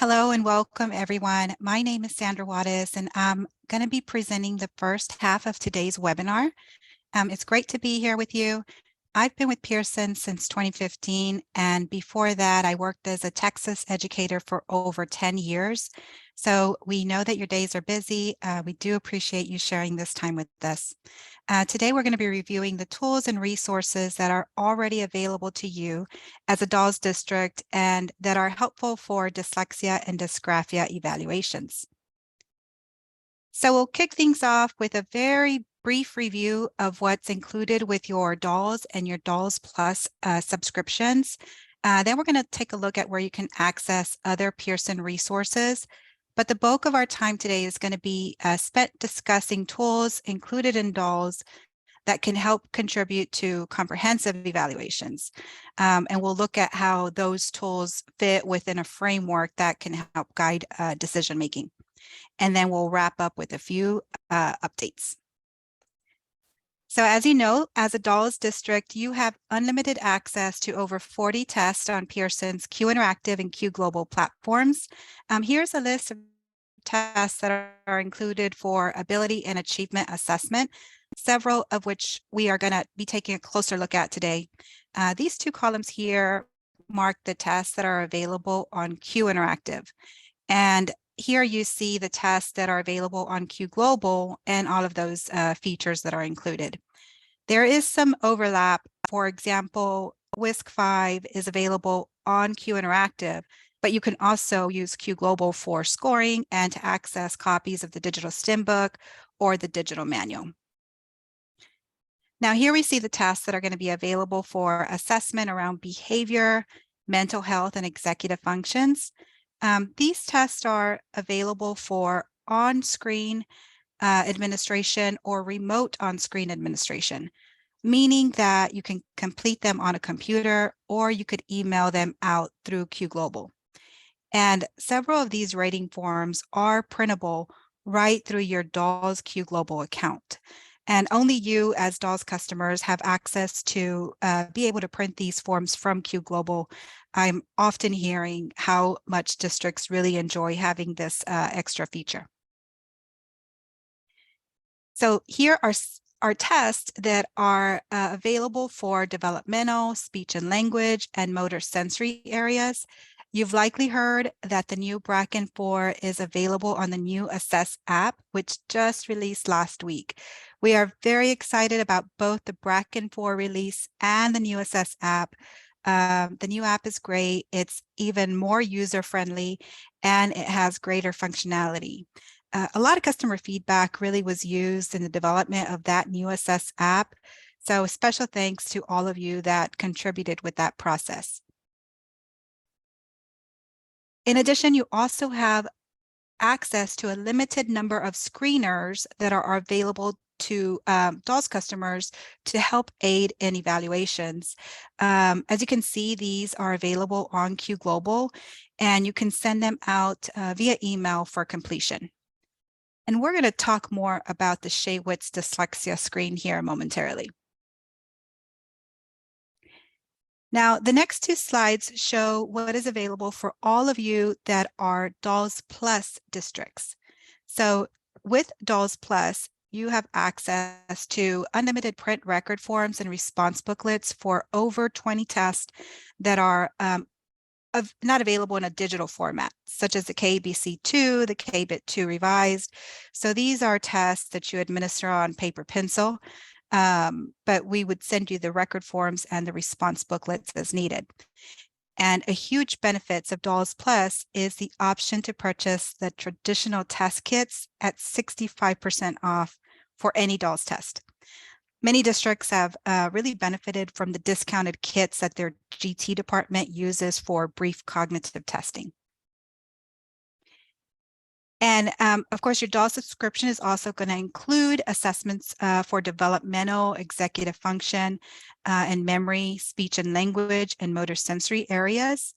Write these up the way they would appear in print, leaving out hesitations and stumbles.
Hello and welcome everyone. My name is Sandra Wattis and I'm going to be presenting the first half of today's webinar. It's great to be here with you. I've been with Pearson since 2015, and before that I worked as a Texas educator for over 10 years. So we know that your days are busy. We do appreciate you sharing this time with us. Today we're going to be reviewing the tools and resources that are already available to you as a DAWS district and that are helpful for dyslexia and dysgraphia evaluations. So we'll kick things off with a very brief review of what's included with your DAWS and your DAWS Plus subscriptions. Then we're going to take a look at where you can access other Pearson resources. But the bulk of our time today is going to be spent discussing tools included in DAWS that can help contribute to comprehensive evaluations. And we'll look at how those tools fit within a framework that can help guide decision making. And then we'll wrap up with a few updates. So as you know, as a DAWS district, you have unlimited access to over 40 tests on Pearson's Q Interactive and Q Global platforms. Here's a list of tests that are included for ability and achievement assessment, several of which we are going to be taking a closer look at today. These two columns here mark the tests that are available on Q Interactive. And here you see the tests that are available on Q Global and all of those features that are included. There is some overlap. For example, WISC-5 is available on Q Interactive, but you can also use Q Global for scoring and to access copies of the digital STEM book or the digital manual. Now here we see the tests that are going to be available for assessment around behavior, mental health, and executive functions. These tests are available for on-screen administration or remote on-screen administration, meaning that you can complete them on a computer or you could email them out through Q Global. And several of these rating forms are printable right through your DAWS Q Global account. And only you as DAWS customers have access to be able to print these forms from Q Global. I'm often hearing how much districts really enjoy having this extra feature. So here are tests that are available for developmental, speech and language, and motor sensory areas. You've likely heard that the new Bracken 4 is available on the new Assess app, which just released last week. We are very excited about both the Bracken 4 release and the new Assess app. The new app is great. It's even more user-friendly and it has greater functionality. A lot of customer feedback really was used in the development of that new Assess app. So special thanks to all of you that contributed with that process. In addition, you also have access to a limited number of screeners that are available to DAWS customers to help aid in evaluations. As you can see, these are available on Q Global, and you can send them out via email for completion. And we're going to talk more about the Shaywitz dyslexia screen here momentarily. Now, the next two slides show what is available for all of you that are DAWS Plus districts. So with DAWS Plus, you have access to unlimited print record forms and response booklets for over 20 tests that are not available in a digital format, such as the KBC2, the KBIT2 revised. So these are tests that you administer on paper pencil, but we would send you the record forms and the response booklets as needed. And a huge benefit of DAWS Plus is the option to purchase the traditional test kits at 65% off for any DAWS test. Many districts have really benefited from the discounted kits that their GT department uses for brief cognitive testing. And of course, your DAWS subscription is also going to include assessments for developmental, executive function, and memory, speech and language, and motor sensory areas.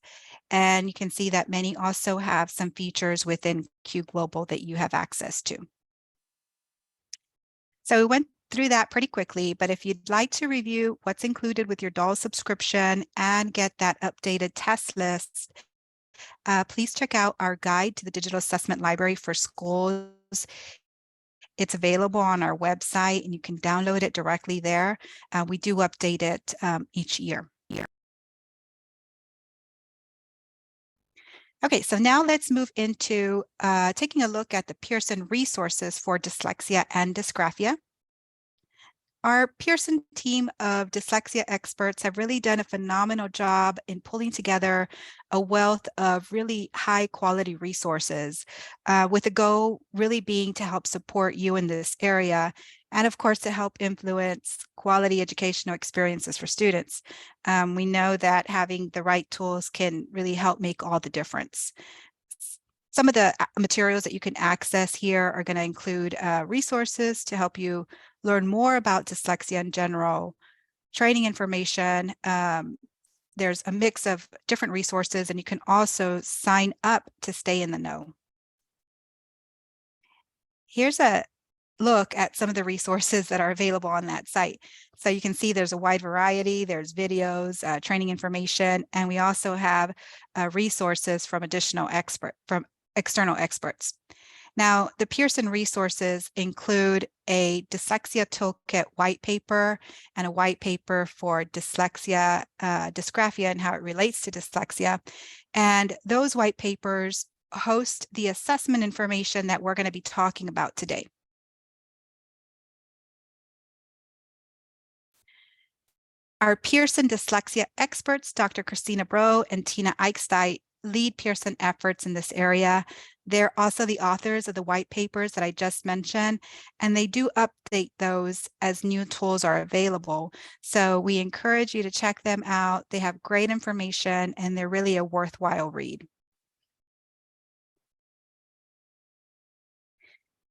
And you can see that many also have some features within Q Global that you have access to. So we went through that pretty quickly, but if you'd like to review what's included with your DAWS subscription and get that updated test list, please check out our guide to the Digital Assessment Library for Schools. It's available on our website and you can download it directly there. We do update it each year. Okay, so now let's move into taking a look at the Pearson resources for dyslexia and dysgraphia. Our Pearson team of dyslexia experts have really done a phenomenal job in pulling together a wealth of really high quality resources, with the goal really being to help support you in this area, and of course to help influence quality educational experiences for students. We know that having the right tools can really help make all the difference. Some of the materials that you can access here are going to include resources to help you learn more about dyslexia in general, training information. There's a mix of different resources, and you can also sign up to stay in the know. Here's a look at some of the resources that are available on that site. So you can see there's a wide variety, there's videos, training information, and we also have resources from external experts. Now, the Pearson resources include a dyslexia toolkit white paper and a white paper for dyslexia, dysgraphia, and how it relates to dyslexia. And those white papers host the assessment information that we're going to be talking about today. Our Pearson dyslexia experts, Dr. Christina Bro and Tina Eichstein, lead Pearson efforts in this area. They're also the authors of the white papers that I just mentioned, and they do update those as new tools are available. So we encourage you to check them out. They have great information and they're really a worthwhile read.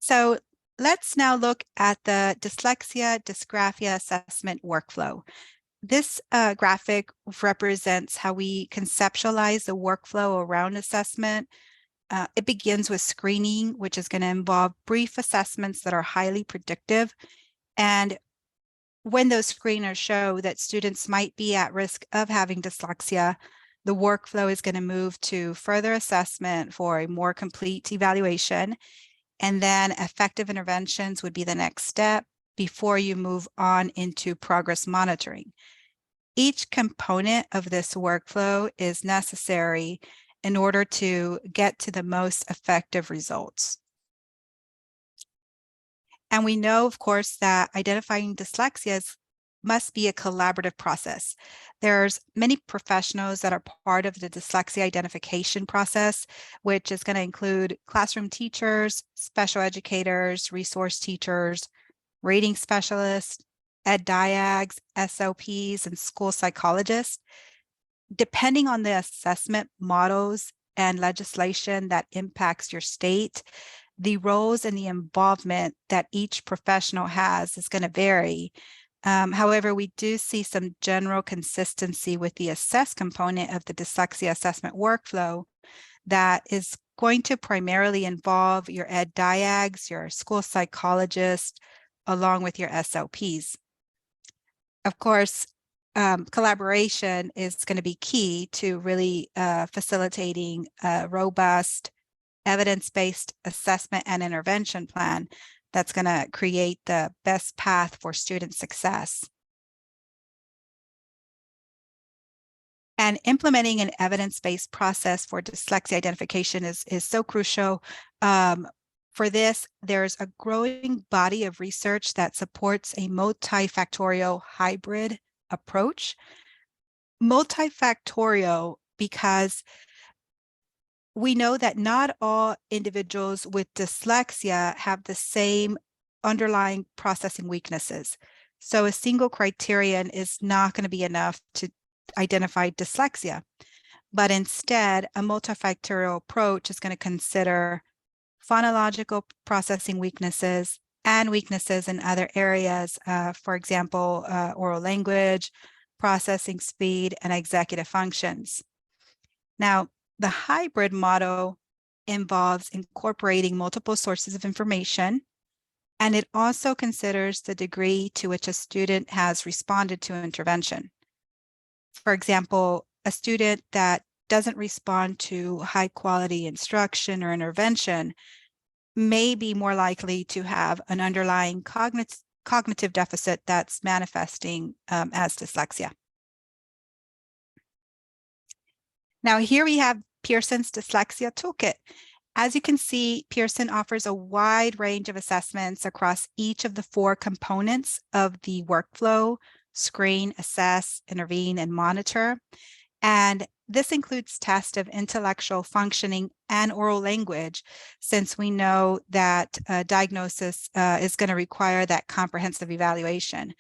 So let's now look at the dyslexia dysgraphia assessment workflow. This graphic represents how we conceptualize the workflow around assessment. It begins with screening, which is going to involve brief assessments that are highly predictive. And when those screeners show that students might be at risk of having dyslexia, the workflow is going to move to further assessment for a more complete evaluation. And then effective interventions would be the next step before you move on into progress monitoring. Each component of this workflow is necessary in order to get to the most effective results. And we know, of course, that identifying dyslexia must be a collaborative process. There's many professionals that are part of the dyslexia identification process, which is going to include classroom teachers, special educators, resource teachers, reading specialists, ed diags, SLPs, and school psychologists. Depending on the assessment models and legislation that impacts your state, the roles and the involvement that each professional has is going to vary. However, we do see some general consistency with the assess component of the dyslexia assessment workflow that is going to primarily involve your ed diags, your school psychologists, along with your SLPs. Of course, collaboration is going to be key to really facilitating a robust, evidence-based assessment and intervention plan that's going to create the best path for student success. And implementing an evidence-based process for dyslexia identification is so crucial. For this, there's a growing body of research that supports a multifactorial hybrid approach. Multifactorial because we know that not all individuals with dyslexia have the same underlying processing weaknesses. So a single criterion is not going to be enough to identify dyslexia, but instead a multifactorial approach is going to consider phonological processing weaknesses and weaknesses in other areas, for example, oral language, processing speed, and executive functions. Now, the hybrid model involves incorporating multiple sources of information, and it also considers the degree to which a student has responded to intervention. For example, a student that doesn't respond to high quality instruction or intervention may be more likely to have an underlying cognitive deficit that's manifesting as dyslexia. Now here we have Pearson's Dyslexia Toolkit. As you can see, Pearson offers a wide range of assessments across each of the 4 components of the workflow: screen, assess, intervene, and monitor. And this includes tests of intellectual functioning and oral language, since we know that diagnosis is going to require that comprehensive evaluation.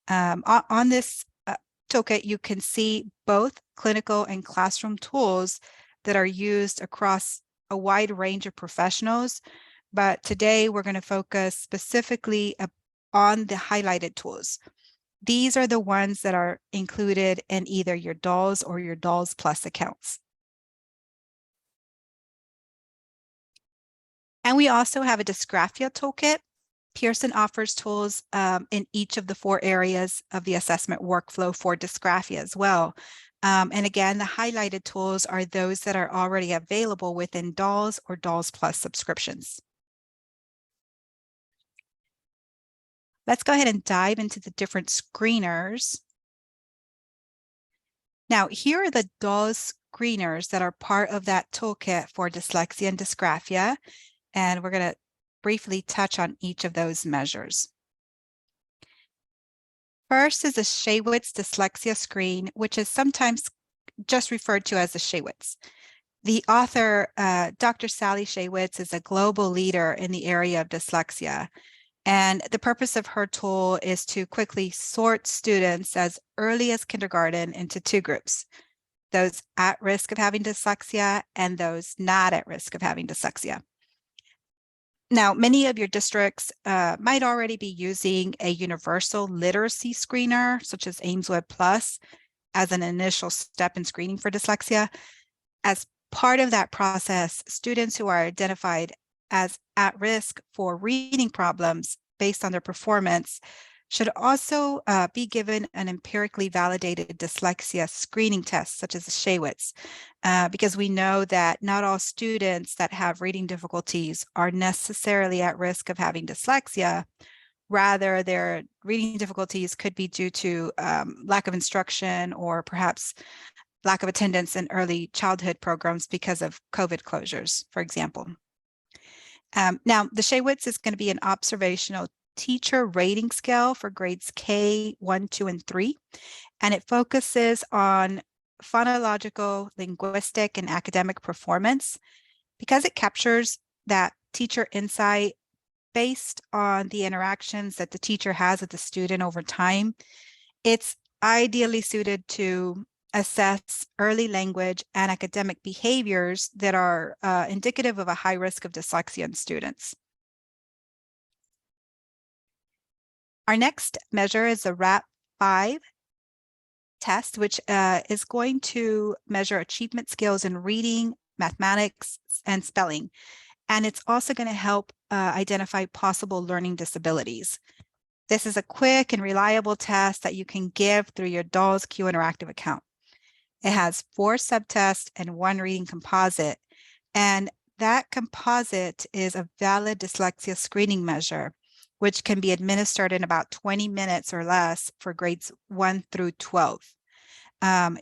On this toolkit, you can see both clinical and classroom tools that are used across a wide range of professionals, but today we're going to focus specifically on the highlighted tools. These are the ones that are included in either your DALS or your DALS Plus accounts. And we also have a Dysgraphia toolkit. Pearson offers tools in each of the 4 areas of the assessment workflow for dysgraphia as well. And again, the highlighted tools are those that are already available within DALS or DALS Plus subscriptions. Let's go ahead and dive into the different screeners. Now, here are the DALS screeners that are part of that toolkit for dyslexia and dysgraphia, and we're going to briefly touch on each of those measures. First is the Shaywitz Dyslexia Screen, which is sometimes just referred to as the Shaywitz. The author, Dr. Sally Shaywitz, is a global leader in the area of dyslexia. And the purpose of her tool is to quickly sort students as early as kindergarten into 2 groups: those at risk of having dyslexia and those not at risk of having dyslexia. Now, many of your districts might already be using a universal literacy screener, such as AimsWeb Plus, as an initial step in screening for dyslexia. As part of that process, students who are identified as at risk for reading problems based on their performance should also be given an empirically validated dyslexia screening test, such as the Shaywitz, because we know that not all students that have reading difficulties are necessarily at risk of having dyslexia. Rather, their reading difficulties could be due to lack of instruction or perhaps lack of attendance in early childhood programs because of COVID closures, for example. Now, the Shaywitz is going to be an observational teacher rating scale for grades K, 1, 2, and 3, and it focuses on phonological, linguistic, and academic performance because it captures that teacher insight based on the interactions that the teacher has with the student over time. It's ideally suited to assess early language and academic behaviors that are indicative of a high risk of dyslexia in students. Our next measure is the RAP-5 test, which is going to measure achievement skills in reading, mathematics, and spelling. And it's also going to help identify possible learning disabilities. This is a quick and reliable test that you can give through your DALS Q Interactive account. It has 4 subtests and 1 reading composite. And that composite is a valid dyslexia screening measure, which can be administered in about 20 minutes or less for grades 1 through 12.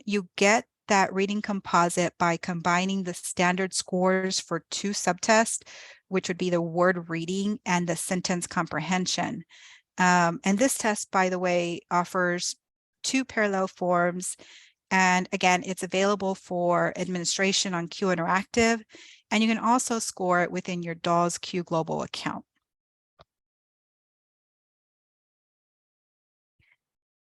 You get that reading composite by combining the standard scores for 2 subtests, which would be the word reading and the sentence comprehension. And this test, by the way, offers 2 parallel forms. And again, it's available for administration on Q Interactive, and you can also score it within your DALS Q Global account.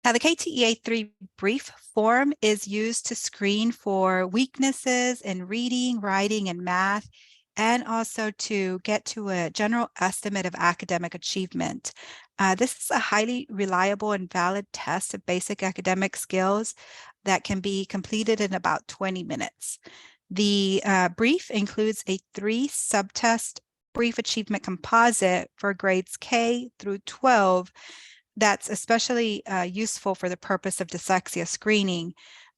Now, the KTEA3 brief form is used to screen for weaknesses in reading, writing, and math, and also to get to a general estimate of academic achievement. This is a highly reliable and valid test of basic academic skills that can be completed in about 20 minutes. The brief includes a 3 subtest brief achievement composite for grades K through 12 that's especially useful for the purpose of dyslexia screening.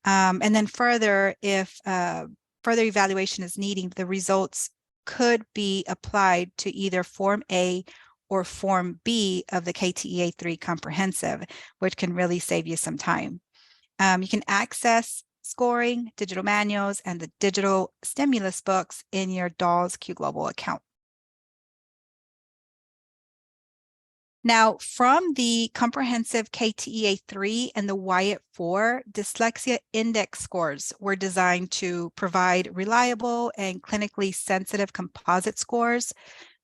And then further, if further evaluation is needing, the results could be applied to either Form A or Form B of the KTEA3 Comprehensive, which can really save you some time. You can access scoring, digital manuals, and the digital stimulus books in your DALS Q Global account. Now, from the comprehensive KTEA3 and the WIAT-4, dyslexia index scores were designed to provide reliable and clinically sensitive composite scores.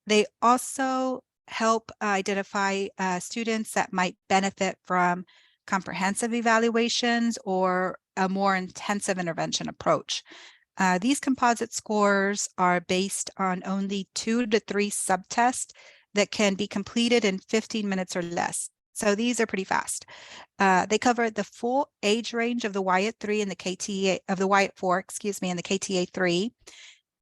They also help identify students that might benefit from comprehensive evaluations or a more intensive intervention approach. These composite scores are based on only 2 to 3 subtests that can be completed in 15 minutes or less. So these are pretty fast. They cover the full age range of the WIAT-3 and the KTA of the WIAT-4, excuse me, and the KTA3.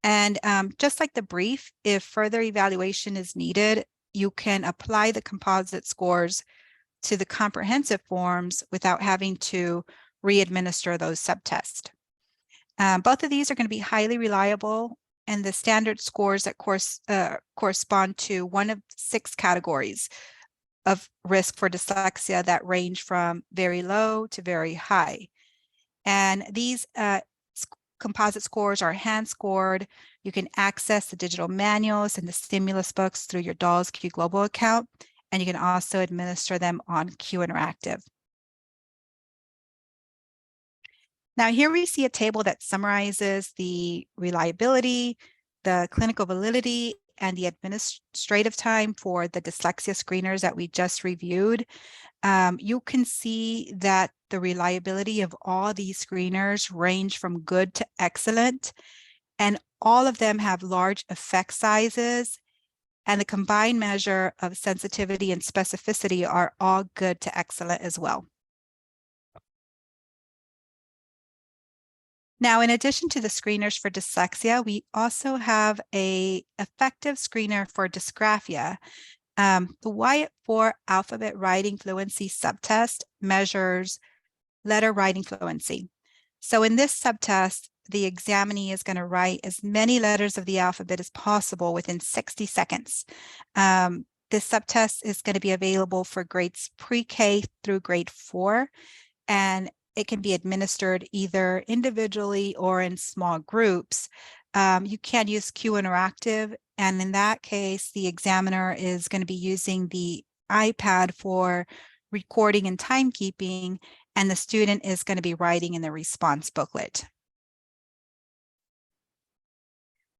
And just like the brief, if further evaluation is needed, you can apply the composite scores to the comprehensive forms without having to re-administer those subtests. Both of these are going to be highly reliable, and the standard scores that correspond to one of 6 categories of risk for dyslexia that range from very low to very high. And these composite scores are hand scored. You can access the digital manuals and the stimulus books through your DALS Q Global account, and you can also administer them on Q Interactive. Now here we see a table that summarizes the reliability, the clinical validity, and the administrative time for the dyslexia screeners that we just reviewed. You can see that the reliability of all these screeners range from good to excellent, and all of them have large effect sizes, and the combined measure of sensitivity and specificity are all good to excellent as well. Now, in addition to the screeners for dyslexia, we also have an effective screener for dysgraphia. The WIAT-4 alphabet writing fluency subtest measures letter writing fluency. So in this subtest, the examinee is going to write as many letters of the alphabet as possible within 60 seconds. This subtest is going to be available for grades pre-K through grade 4, and it can be administered either individually or in small groups. You can use Q Interactive, and in that case, the examiner is going to be using the iPad for recording and timekeeping, and the student is going to be writing in the response booklet.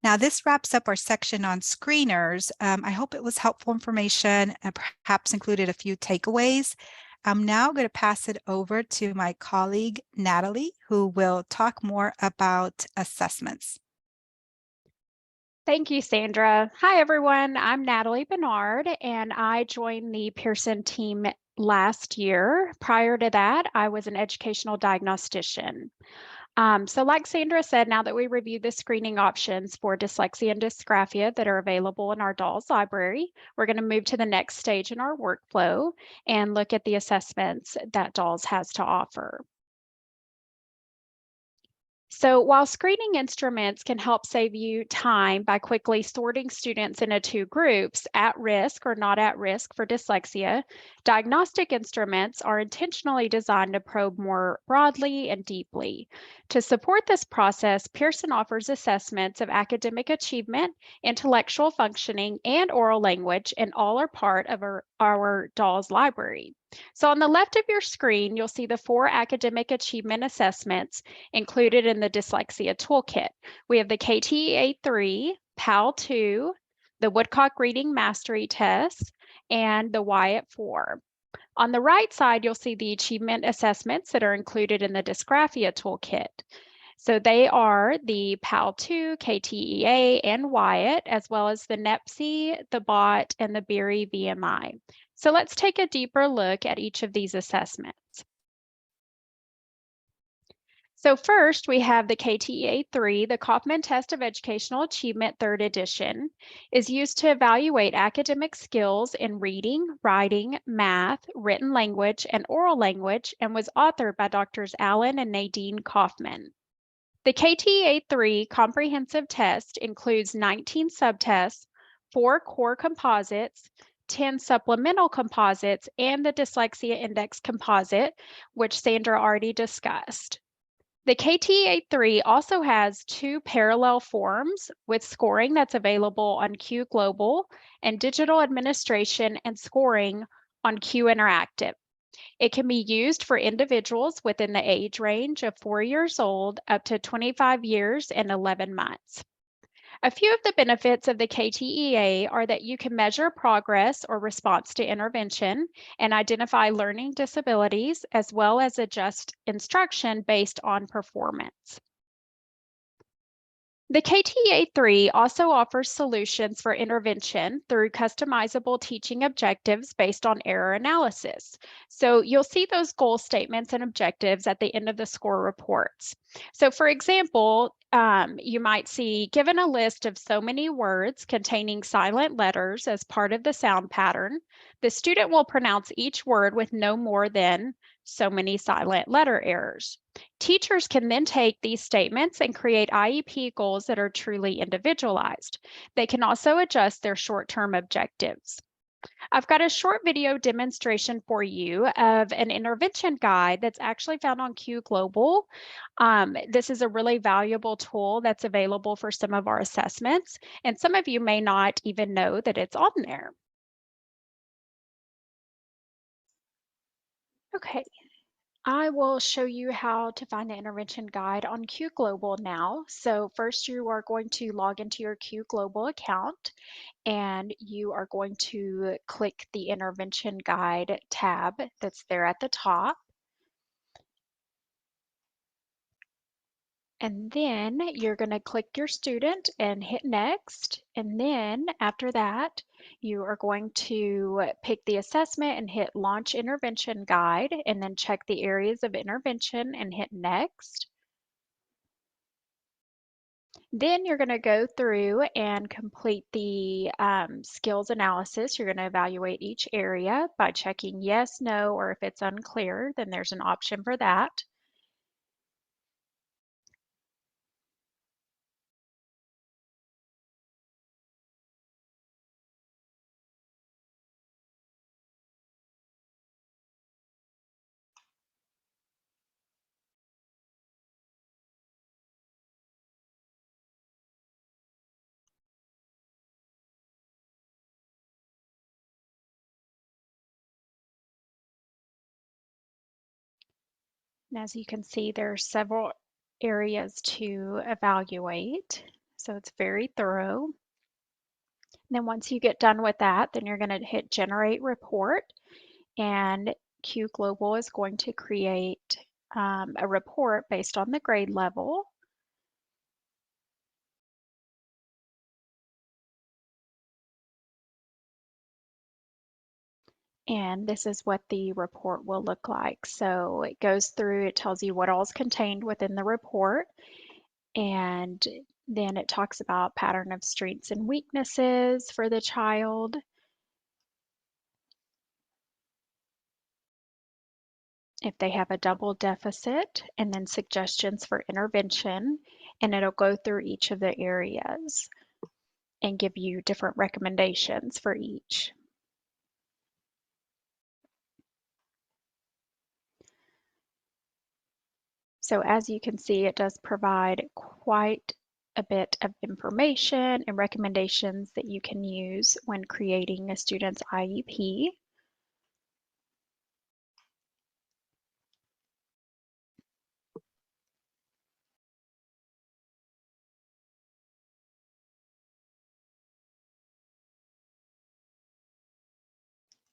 Now, this wraps up our section on screeners. I hope it was helpful information and perhaps included a few takeaways. I'm now going to pass it over to my colleague, Natalie, who will talk more about assessments. Thank you, Sandra. Hi, everyone. I'm Natalie Bernard, and I joined the Pearson team last year. Prior to that, I was an educational diagnostician. So like Sandra said, now that we reviewed the screening options for dyslexia and dysgraphia that are available in our DALS library, we're going to move to the next stage in our workflow and look at the assessments that DALS has to offer. So while screening instruments can help save you time by quickly sorting students into 2 groups, at risk or not at risk for dyslexia, diagnostic instruments are intentionally designed to probe more broadly and deeply. To support this process, Pearson offers assessments of academic achievement, intellectual functioning, and oral language, and all are part of our DALS library. So on the left of your screen, you'll see the 4 academic achievement assessments included in the Dyslexia Toolkit. We have the KTEA3, PAL2, the Woodcock Reading Mastery Test, and the WIAT-4. On the right side, you'll see the achievement assessments that are included in the Dysgraphia Toolkit. So they are the PAL2, KTEA, and WIAT, as well as the NEPSI, the BOT, and the Berry VMI. So let's take a deeper look at each of these assessments. So first, we have the KTEA-3, the Kaufman Test of Educational Achievement, 3rd edition, is used to evaluate academic skills in reading, writing, math, written language, and oral language, and was authored by Drs. Alan and Nadine Kaufman. The KTEA-3 comprehensive test includes 19 subtests, 4 core composites, 10 supplemental composites, and the Dyslexia Index composite, which Sandra already discussed. The KTEA-3 also has 2 parallel forms with scoring that's available on Q Global and digital administration and scoring on Q Interactive. It can be used for individuals within the age range of 4 years old up to 25 years and 11 months. A few of the benefits of the KTEA are that you can measure progress or response to intervention and identify learning disabilities, as well as adjust instruction based on performance. The KTEA-3 also offers solutions for intervention through customizable teaching objectives based on error analysis. So you'll see those goal statements and objectives at the end of the score reports. So for example, you might see, given a list of so many words containing silent letters as part of the sound pattern, the student will pronounce each word with no more than so many silent letter errors. Teachers can then take these statements and create IEP goals that are truly individualized. They can also adjust their short-term objectives. I've got a short video demonstration for you of an intervention guide that's actually found on Q Global. This is a really valuable tool that's available for some of our assessments, and some of you may not even know that it's on there. Okay. I will show you how to find the intervention guide on Q Global now. So first you are going to log into your Q Global account and you are going to click the intervention guide tab that's there at the top. And then you're going to click your student and hit next. And then after that, you are going to pick the assessment and hit launch intervention guide, and then check the areas of intervention and hit next. Then you're going to go through and complete the skills analysis. You're going to evaluate each area by checking yes, no, or if it's unclear, then there's an option for that. And as you can see, there are several areas to evaluate, so it's very thorough. And then once you get done with that, then you're going to hit Generate Report, and Q Global is going to create a report based on the grade level. And this is what the report will look like. So it goes through, it tells you what all is contained within the report, and then it talks about pattern of strengths and weaknesses for the child. If they have a double deficit, and then suggestions for intervention, and it'll go through each of the areas and give you different recommendations for each. So as you can see, it does provide quite a bit of information and recommendations that you can use when creating a student's IEP.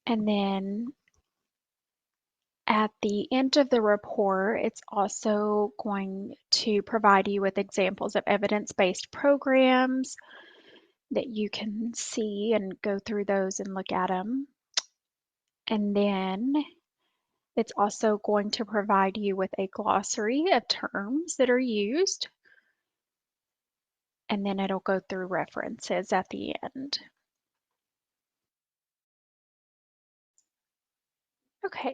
And then at the end of the report, it's also going to provide you with examples of evidence-based programs that you can see and go through those and look at them. And then It's also going to provide you with a glossary of terms that are used, and then it'll go through references at the end. Okay.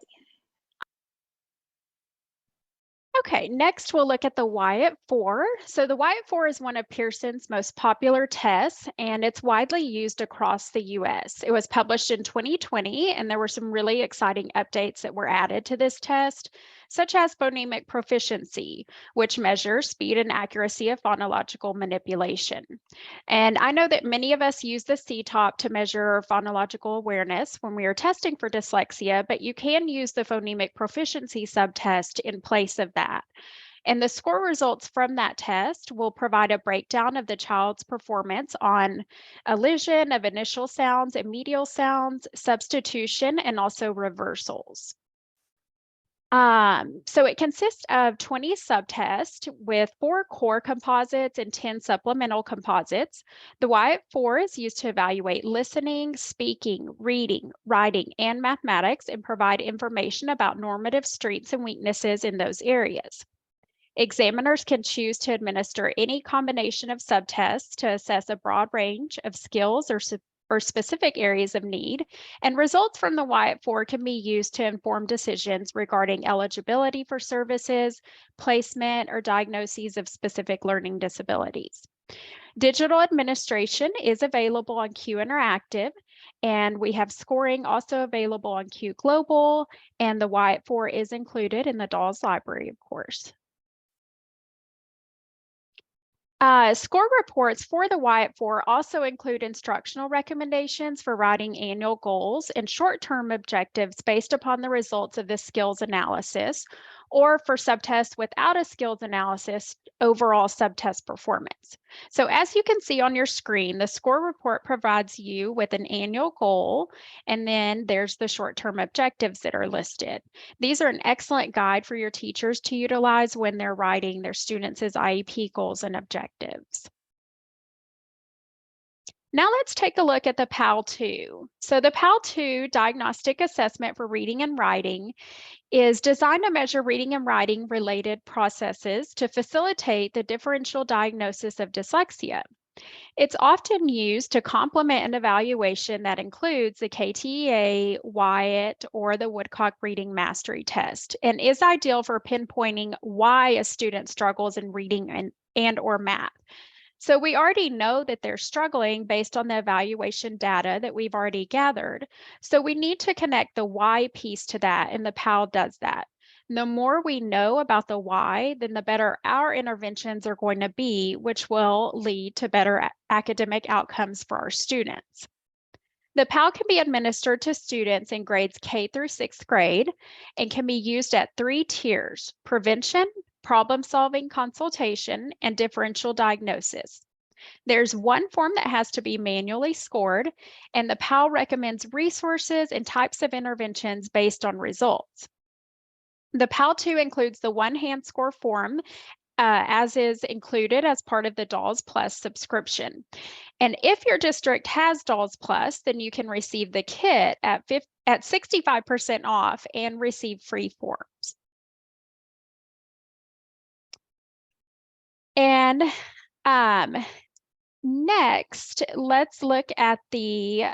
Okay, next we'll look at the Wyatt 4. So the Wyatt 4 is one of Pearson's most popular tests, and it's widely used across the US. It was published in 2020, and there were some really exciting updates that were added to this test, such as phonemic proficiency, which measures speed and accuracy of phonological manipulation. And I know that many of us use the CTOP to measure phonological awareness when we are testing for dyslexia, but you can use the phonemic proficiency subtest in place of that. And the score results from that test will provide a breakdown of the child's performance on elision of initial sounds and medial sounds, substitution, and also reversals. So it consists of 20 subtests with 4 core composites and 10 supplemental composites. The Wyatt 4 is used to evaluate listening, speaking, reading, writing, and mathematics and provide information about normative strengths and weaknesses in those areas. Examiners can choose to administer any combination of subtests to assess a broad range of skills or specific areas of need, and results from the Wyatt 4 can be used to inform decisions regarding eligibility for services, placement, or diagnoses of specific learning disabilities. Digital administration is available on Q Interactive, and we have scoring also available on Q Global, and the Wyatt 4 is included in the DAWS library, of course. Score reports for the Wyatt 4 also include instructional recommendations for writing annual goals and short-term objectives based upon the results of the skills analysis, or for subtests without a skills analysis, overall subtest performance. So as you can see on your screen, the score report provides you with an annual goal, and then there's the short-term objectives that are listed. These are an excellent guide for your teachers to utilize when they're writing their students' IEP goals and objectives. Now let's take a look at the PAL-2. So the PAL-2 diagnostic assessment for reading and writing is designed to measure reading and writing related processes to facilitate the differential diagnosis of dyslexia. It's often used to complement an evaluation that includes the KTEA, Wyatt, or the Woodcock Reading Mastery Test, and is ideal for pinpointing why a student struggles in reading and or math. So we already know that they're struggling based on the evaluation data that we've already gathered. So we need to connect the why piece to that, and the PAL does that. The more we know about the why, then the better our interventions are going to be, which will lead to better academic outcomes for our students. The PAL can be administered to students in grades K through 6th grade and can be used at 3 tiers: prevention, problem-solving consultation, and differential diagnosis. There's one form that has to be manually scored, and the PAL recommends resources and types of interventions based on results. The PAL-2 includes the one-hand score form, as is included as part of the DAWS Plus subscription. And if your district has DAWS Plus, then you can receive the kit at 65% off and receive free forms. And next, let's look at the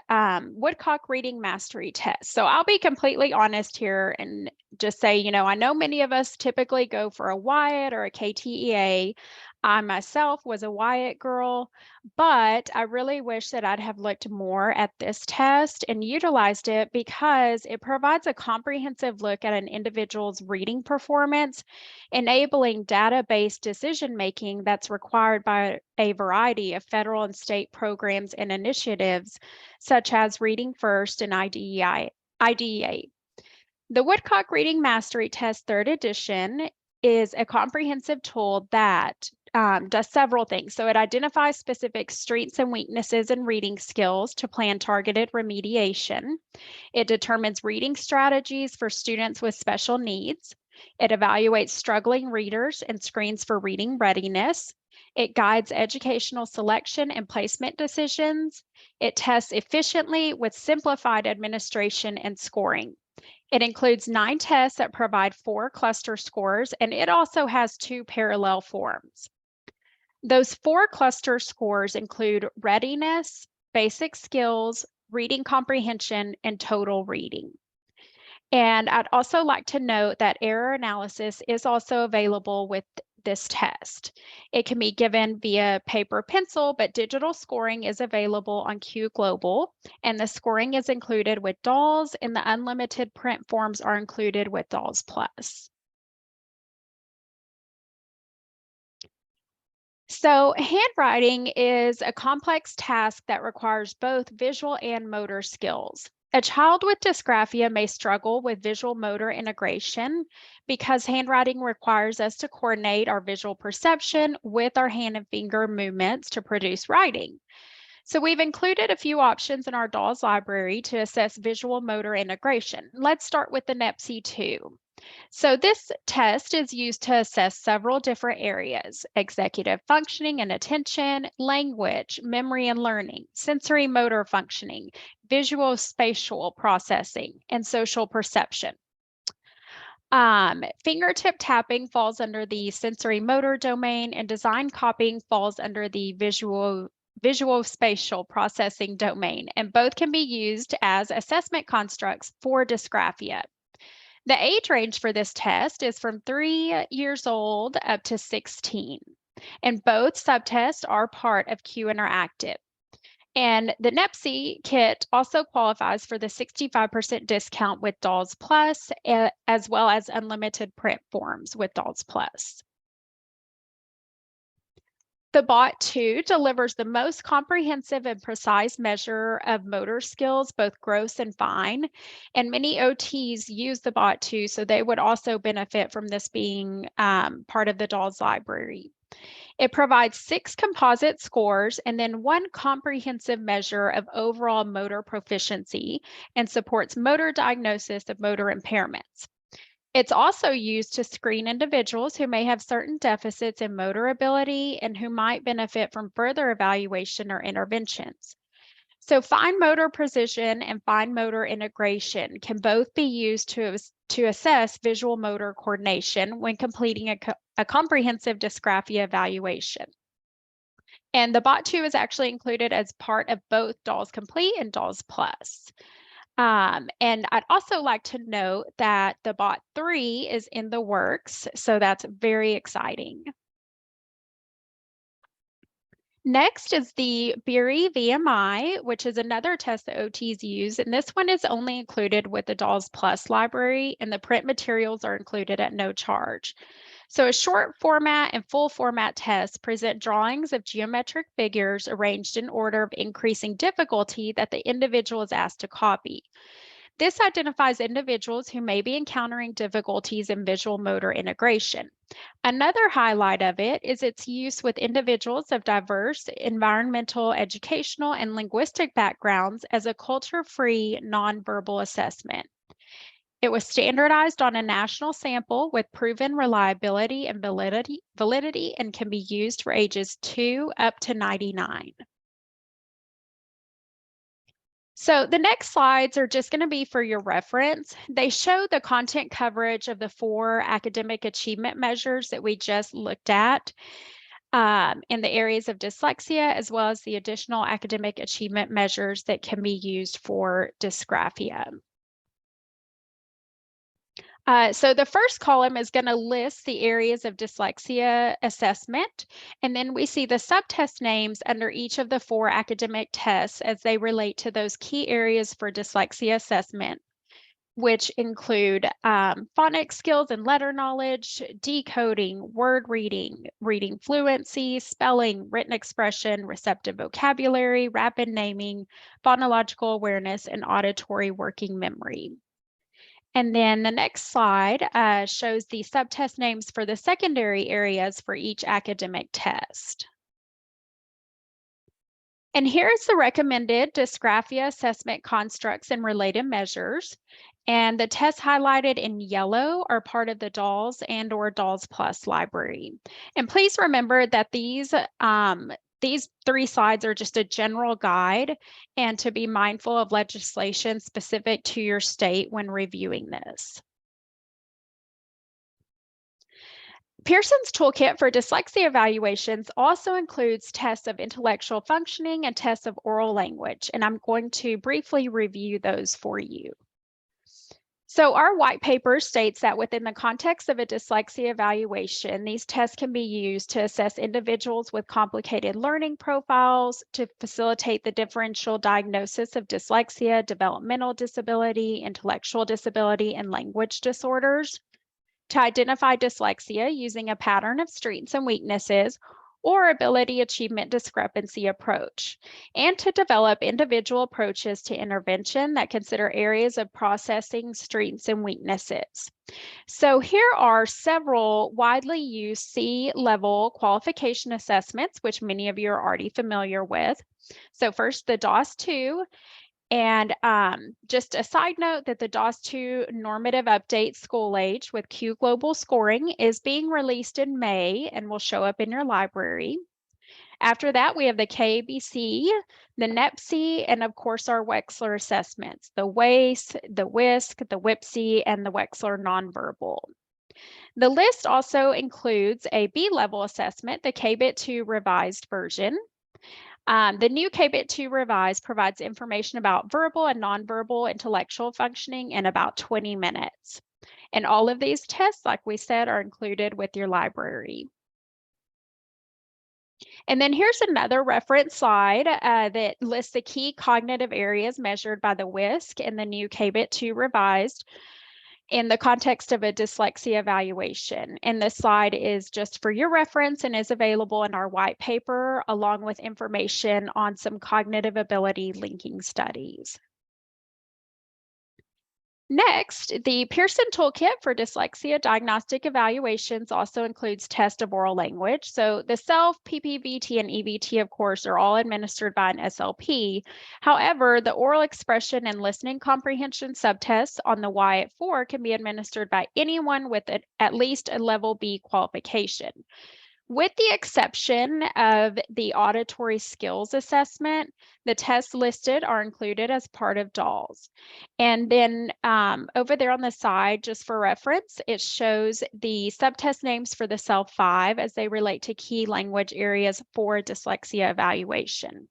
Woodcock Reading Mastery Test. So I'll be completely honest here and just say, I know many of us typically go for a Wyatt or a KTEA. I myself was a Wyatt girl, but I really wish that I'd have looked more at this test and utilized it because it provides a comprehensive look at an individual's reading performance, enabling data-based decision-making that's required by a variety of federal and state programs and initiatives, such as Reading First and IDEA. The Woodcock Reading Mastery Test 3rd edition is a comprehensive tool that does several things. So it identifies specific strengths and weaknesses in reading skills to plan targeted remediation. It determines reading strategies for students with special needs. It evaluates struggling readers and screens for reading readiness. It guides educational selection and placement decisions. It tests efficiently with simplified administration and scoring. It includes 9 tests that provide 4 cluster scores, and it also has 2 parallel forms. Those 4 cluster scores include readiness, basic skills, reading comprehension, and total reading. And I'd also like to note that error analysis is also available with this test. It can be given via paper pencil, but digital scoring is available on Q Global, and the scoring is included with DALS, and the unlimited print forms are included with DALS Plus. So handwriting is a complex task that requires both visual and motor skills. A child with dysgraphia may struggle with visual motor integration because handwriting requires us to coordinate our visual perception with our hand and finger movements to produce writing. So we've included a few options in our DAWS library to assess visual motor integration. Let's start with the NEPC-2. So this test is used to assess several different areas: executive functioning and attention, language, memory and learning, sensory motor functioning, visual spatial processing, and social perception. Fingertip tapping falls under the sensory motor domain, and design copying falls under the visual spatial processing domain, and both can be used as assessment constructs for dysgraphia. The age range for this test is from 3 years old up to 16, and both subtests are part of Q Interactive. And the NEPC kit also qualifies for the 65% discount with DAWS Plus, as well as unlimited print forms with DAWS Plus. The BOT2 delivers the most comprehensive and precise measure of motor skills, both gross and fine, and many OTs use the BOT2, so they would also benefit from this being part of the DAWS library. It provides 6 composite scores and then 1 comprehensive measure of overall motor proficiency and supports motor diagnosis of motor impairments. It's also used to screen individuals who may have certain deficits in motor ability and who might benefit from further evaluation or interventions. So fine motor precision and fine motor integration can both be used to assess visual motor coordination when completing a comprehensive dysgraphia evaluation. And the BOT2 is actually included as part of both DAWS Complete and DAWS Plus. And I'd also like to note that the BOT3 is in the works, so that's very exciting. Next is the BERI VMI, which is another test that OTs use, and this one is only included with the DAWS Plus library, and the print materials are included at no charge. So a short format and full format tests present drawings of geometric figures arranged in order of increasing difficulty that the individual is asked to copy. This identifies individuals who may be encountering difficulties in visual motor integration. Another highlight of it is its use with individuals of diverse environmental, educational, and linguistic backgrounds as a culture-free, nonverbal assessment. It was standardized on a national sample with proven reliability and validity and can be used for ages 2 up to 99. So the next slides are just going to be for your reference. They show the content coverage of the 4 academic achievement measures that we just looked at in the areas of dyslexia, as well as the additional academic achievement measures that can be used for dysgraphia. So the first column is going to list the areas of dyslexia assessment, and then we see the subtest names under each of the 4 academic tests as they relate to those key areas for dyslexia assessment, which include phonics skills and letter knowledge, decoding, word reading, reading fluency, spelling, written expression, receptive vocabulary, rapid naming, phonological awareness, and auditory working memory. And then the next slide shows the subtest names for the secondary areas for each academic test. And here's the recommended dysgraphia assessment constructs and related measures. And the tests highlighted in yellow are part of the DAWS and/or DAWS Plus library. And please remember that these these 3 slides are just a general guide and to be mindful of legislation specific to your state when reviewing this. Pearson's toolkit for dyslexia evaluations also includes tests of intellectual functioning and tests of oral language, and I'm going to briefly review those for you. So our white paper states that within the context of a dyslexia evaluation, these tests can be used to assess individuals with complicated learning profiles, to facilitate the differential diagnosis of dyslexia, developmental disability, intellectual disability, and language disorders, to identify dyslexia using a pattern of strengths and weaknesses or ability achievement discrepancy approach, and to develop individual approaches to intervention that consider areas of processing strengths and weaknesses. So here are several widely used C-level qualification assessments, which many of you are already familiar with. So first, the DOS-2. And just a side note that the DOS-2 normative update school age with Q Global scoring is being released in May and will show up in your library. After that, we have the KBC, the NEPC, and of course our Wechsler assessments, the WACE, the WISC, the WIPC, and the Wechsler nonverbal. The list also includes a B-level assessment, the KBIT2 revised version. The new KBIT2 Revised provides information about verbal and nonverbal intellectual functioning in about 20 minutes. And all of these tests, like we said, are included with your library. And then here's another reference slide that lists the key cognitive areas measured by the WISC in the new KBIT2 Revised in the context of a dyslexia evaluation. And this slide is just for your reference and is available in our white paper, along with information on some cognitive ability linking studies. Next, the Pearson Toolkit for Dyslexia Diagnostic Evaluations also includes test of oral language. So the SELF, PPVT, and EVT, of course, are all administered by an SLP. However, the oral expression and listening comprehension subtests on the Y-4 can be administered by anyone with at least a level B qualification. With the exception of the auditory skills assessment, the tests listed are included as part of DALS. And then over there on the side, just for reference, it shows the subtest names for the SELF-5 as they relate to key language areas for dyslexia evaluation.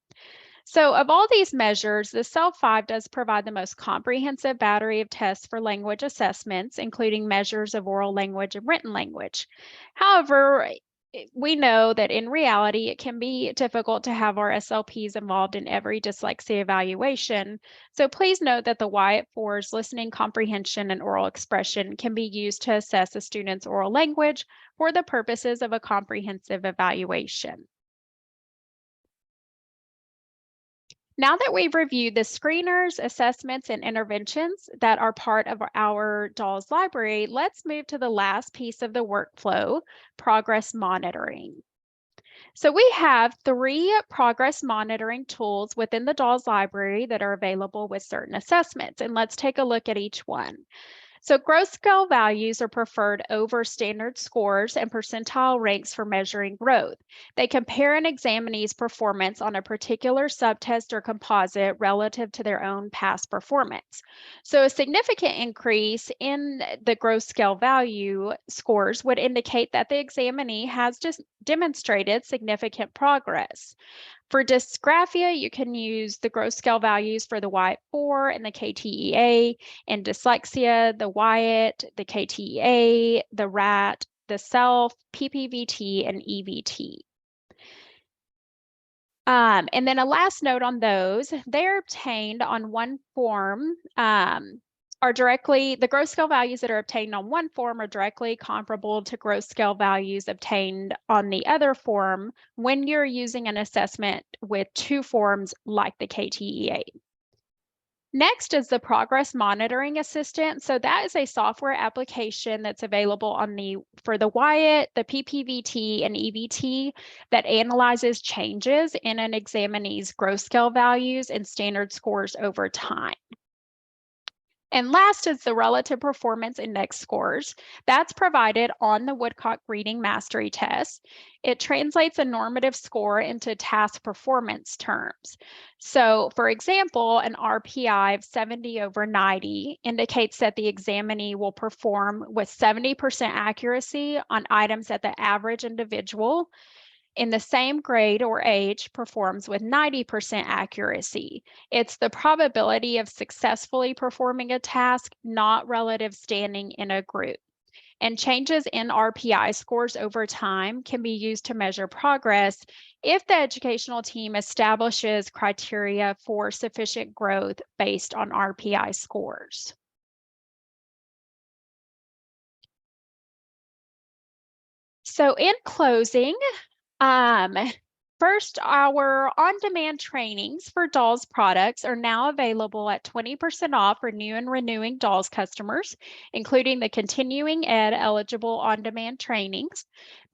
So of all these measures, the SELF-5 does provide the most comprehensive battery of tests for language assessments, including measures of oral language and written language. However, we know that in reality, it can be difficult to have our SLPs involved in every dyslexia evaluation. So please note that the Y-4's listening comprehension and oral expression can be used to assess a student's oral language for the purposes of a comprehensive evaluation. Now that we've reviewed the screeners, assessments, and interventions that are part of our DALS library, let's move to the last piece of the workflow, progress monitoring. So we have 3 progress monitoring tools within the DALS library that are available with certain assessments, and let's take a look at each one. So gross scale values are preferred over standard scores and percentile ranks for measuring growth. They compare an examinee's performance on a particular subtest or composite relative to their own past performance. So a significant increase in the gross scale value scores would indicate that the examinee has just demonstrated significant progress. For dysgraphia, you can use the gross scale values for the Y-4 and the KTEA. In dyslexia, the Wyatt, the KTEA, the RAT, the SELF, PPVT, and EVT. And then a last note on those, they're obtained on one form, the gross scale values that are obtained on one form are directly comparable to gross scale values obtained on the other form when you're using an assessment with 2 forms like the KTEA. Next is the Progress Monitoring Assistant. So that is a software application that's available for the Wyatt, the PPVT, and EVT that analyzes changes in an examinee's gross scale values and standard scores over time. And last is the Relative Performance Index scores. That's provided on the Woodcock Reading Mastery Test. It translates a normative score into task performance terms. So, for example, an RPI of 70/90 indicates that the examinee will perform with 70% accuracy on items that the average individual in the same grade or age performs with 90% accuracy. It's the probability of successfully performing a task, not relative standing in a group. And changes in RPI scores over time can be used to measure progress if the educational team establishes criteria for sufficient growth based on RPI scores. So in closing, first, our on-demand trainings for Dolls products are now available at 20% off for new and renewing Dolls customers, including the continuing ed eligible on-demand trainings.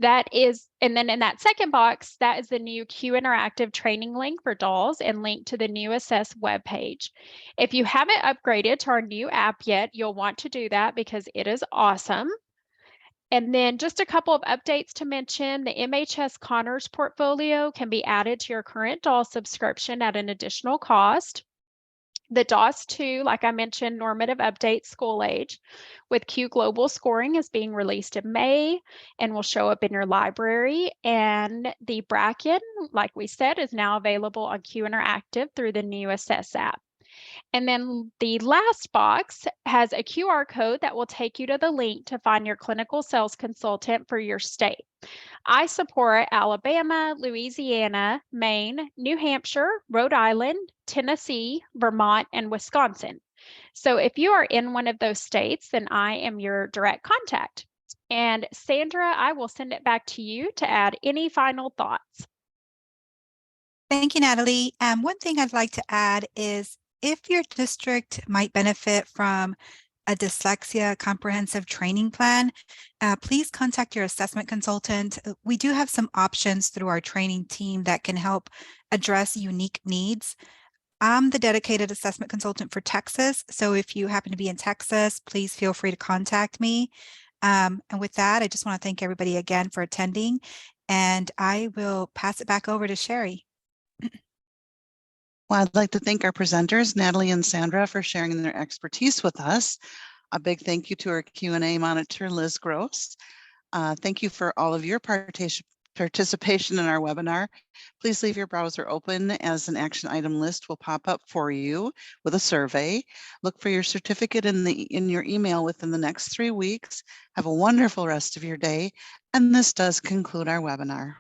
And then in that second box, that is the new Q Interactive training link for Dolls and link to the new Assess webpage. If you haven't upgraded to our new app yet, you'll want to do that because it is awesome. And then just a couple of updates to mention, the MHS Connors portfolio can be added to your current DAWS subscription at an additional cost. The DAWS 2, like I mentioned, normative update school age with Q Global scoring is being released in May and will show up in your library. And the Bracken, like we said, is now available on Q Interactive through the new Assess app. And then the last box has a QR code that will take you to the link to find your clinical sales consultant for your state. I support Alabama, Louisiana, Maine, New Hampshire, Rhode Island, Tennessee, Vermont, and Wisconsin. So if you are in one of those states, then I am your direct contact. And Sandra, I will send it back to you to add any final thoughts. Thank you, Natalie. One thing I'd like to add is if your district might benefit from a dyslexia comprehensive training plan, please contact your assessment consultant. We do have some options through our training team that can help address unique needs. I'm the dedicated assessment consultant for Texas, so if you happen to be in Texas, please feel free to contact me. And with that, I just want to thank everybody again for attending, and I will pass it back over to Sherry. Well, I'd like to thank our presenters, Natalie and Sandra, for sharing their expertise with us. A big thank you to our Q&A monitor, Liz Gross. Thank you for all of your participation in our webinar. Please leave your browser open as an action item list will pop up for you with a survey. Look for your certificate in your email within the next 3 weeks. Have a wonderful rest of your day. And this does conclude our webinar.